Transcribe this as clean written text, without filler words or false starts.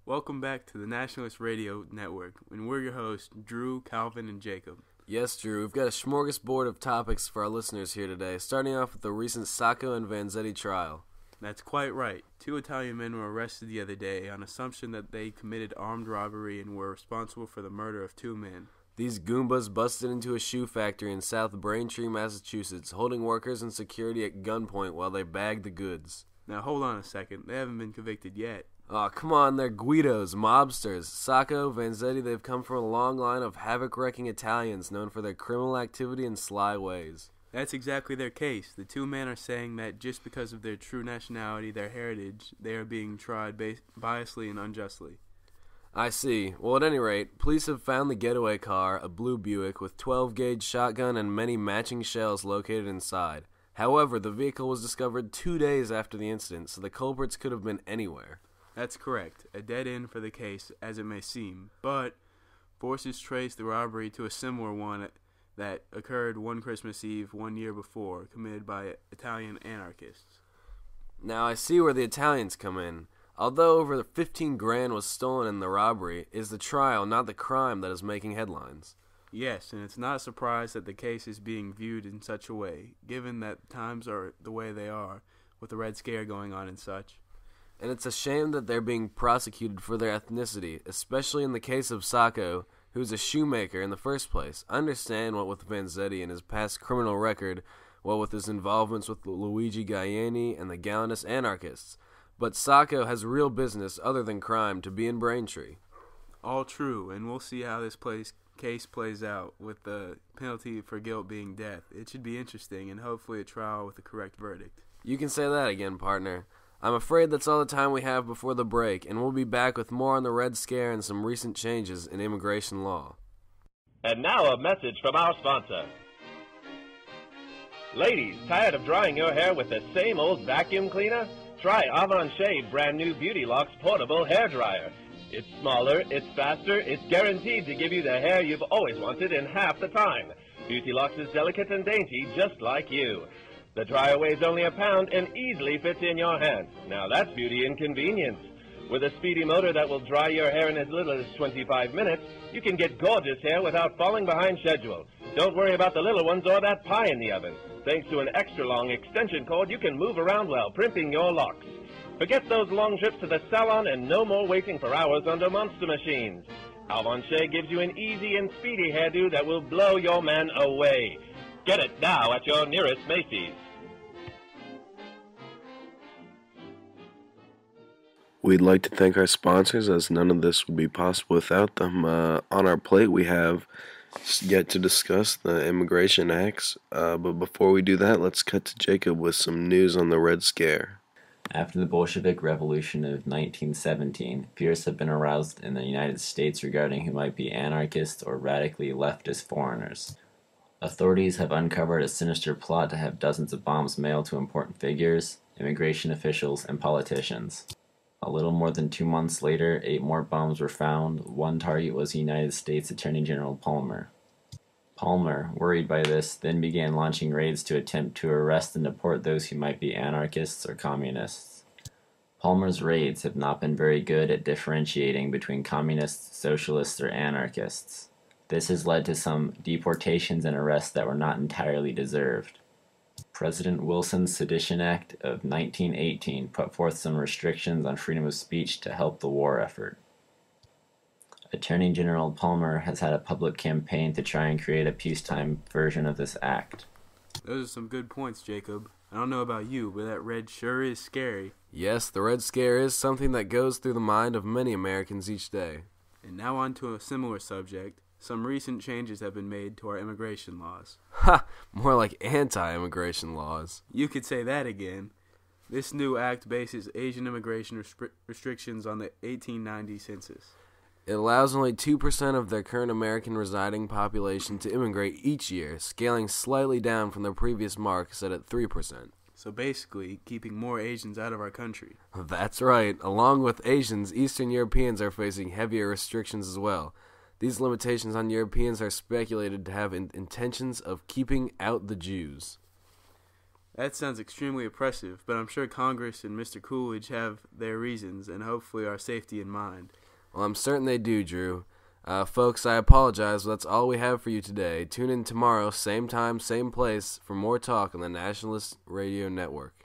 Welcome back to the Nationalist Radio Network, and we're your hosts, Drew, Calvin, and Jacob. Yes, Drew, we've got a smorgasbord of topics for our listeners here today, starting off with the recent Sacco and Vanzetti trial. That's quite right. Two Italian men were arrested the other day on assumption that they committed armed robbery and were responsible for the murder of two men. These Goombas busted into a shoe factory in South Braintree, Massachusetts, holding workers and security at gunpoint while they bagged the goods. Now hold on a second, they haven't been convicted yet. Aw, come on, they're Guidos, mobsters. Sacco, Vanzetti, they've come from a long line of havoc-wrecking Italians known for their criminal activity and sly ways. That's exactly their case. The two men are saying that just because of their true nationality, their heritage, they are being tried biasly and unjustly. I see. Well, at any rate, police have found the getaway car, a blue Buick, with 12-gauge shotgun and many matching shells located inside. However, the vehicle was discovered 2 days after the incident, so the culprits could have been anywhere. That's correct. A dead end for the case, as it may seem. But forces trace the robbery to a similar one that occurred one Christmas Eve 1 year before, committed by Italian anarchists. Now, I see where the Italians come in. Although over 15 grand was stolen in the robbery, it is the trial, not the crime, that is making headlines. Yes, and it's not a surprise that the case is being viewed in such a way, given that times are the way they are, with the Red Scare going on and such. And it's a shame that they're being prosecuted for their ethnicity, especially in the case of Sacco, who's a shoemaker in the first place. I understand what with Vanzetti and his past criminal record, what with his involvements with Luigi Gallieni and the Gallinist anarchists. But Sacco has real business other than crime to be in Braintree. All true, and we'll see how this case plays out, with the penalty for guilt being death. It should be interesting, and hopefully a trial with a correct verdict. You can say that again, partner. I'm afraid that's all the time we have before the break, and we'll be back with more on the Red Scare and some recent changes in immigration law. And now a message from our sponsor. Ladies, tired of drying your hair with the same old vacuum cleaner? Try Avon Shave brand new Beauty Locks portable hair dryer. It's smaller, it's faster, it's guaranteed to give you the hair you've always wanted in half the time. Beauty Locks is delicate and dainty, just like you. The dryer weighs only a pound and easily fits in your hand. Now that's beauty and convenience. With a speedy motor that will dry your hair in as little as 25 minutes, you can get gorgeous hair without falling behind schedule. Don't worry about the little ones or that pie in the oven. Thanks to an extra long extension cord, you can move around while primping your locks. Forget those long trips to the salon and no more waiting for hours under monster machines. Alvon Shea gives you an easy and speedy hairdo that will blow your man away. Get it now at your nearest Macy's. We'd like to thank our sponsors, as none of this would be possible without them. On our plate, we have yet to discuss the immigration acts, but before we do that, let's cut to Jacob with some news on the Red Scare. After the Bolshevik Revolution of 1917, fears have been aroused in the United States regarding who might be anarchists or radically leftist foreigners. Authorities have uncovered a sinister plot to have dozens of bombs mailed to important figures, immigration officials, and politicians. A little more than 2 months later, 8 more bombs were found. One target was United States Attorney General Palmer. Palmer, worried by this, then began launching raids to attempt to arrest and deport those who might be anarchists or communists. Palmer's raids have not been very good at differentiating between communists, socialists, or anarchists. This has led to some deportations and arrests that were not entirely deserved. President Wilson's Sedition Act of 1918 put forth some restrictions on freedom of speech to help the war effort. Attorney General Palmer has had a public campaign to try and create a peacetime version of this act. Those are some good points, Jacob. I don't know about you, but that red sure is scary. Yes, the Red Scare is something that goes through the mind of many Americans each day. And now on to a similar subject. Some recent changes have been made to our immigration laws. Ha! More like anti-immigration laws. You could say that again. This new act bases Asian immigration restrictions on the 1890 census. It allows only 2% of their current American residing population to immigrate each year, scaling slightly down from their previous mark set at 3%. So basically, keeping more Asians out of our country. That's right. Along with Asians, Eastern Europeans are facing heavier restrictions as well. These limitations on Europeans are speculated to have intentions of keeping out the Jews. That sounds extremely oppressive, but I'm sure Congress and Mr. Coolidge have their reasons and hopefully our safety in mind. Well, I'm certain they do, Drew. Folks, I apologize, but that's all we have for you today. Tune in tomorrow, same time, same place, for more talk on the Nationalist Radio Network.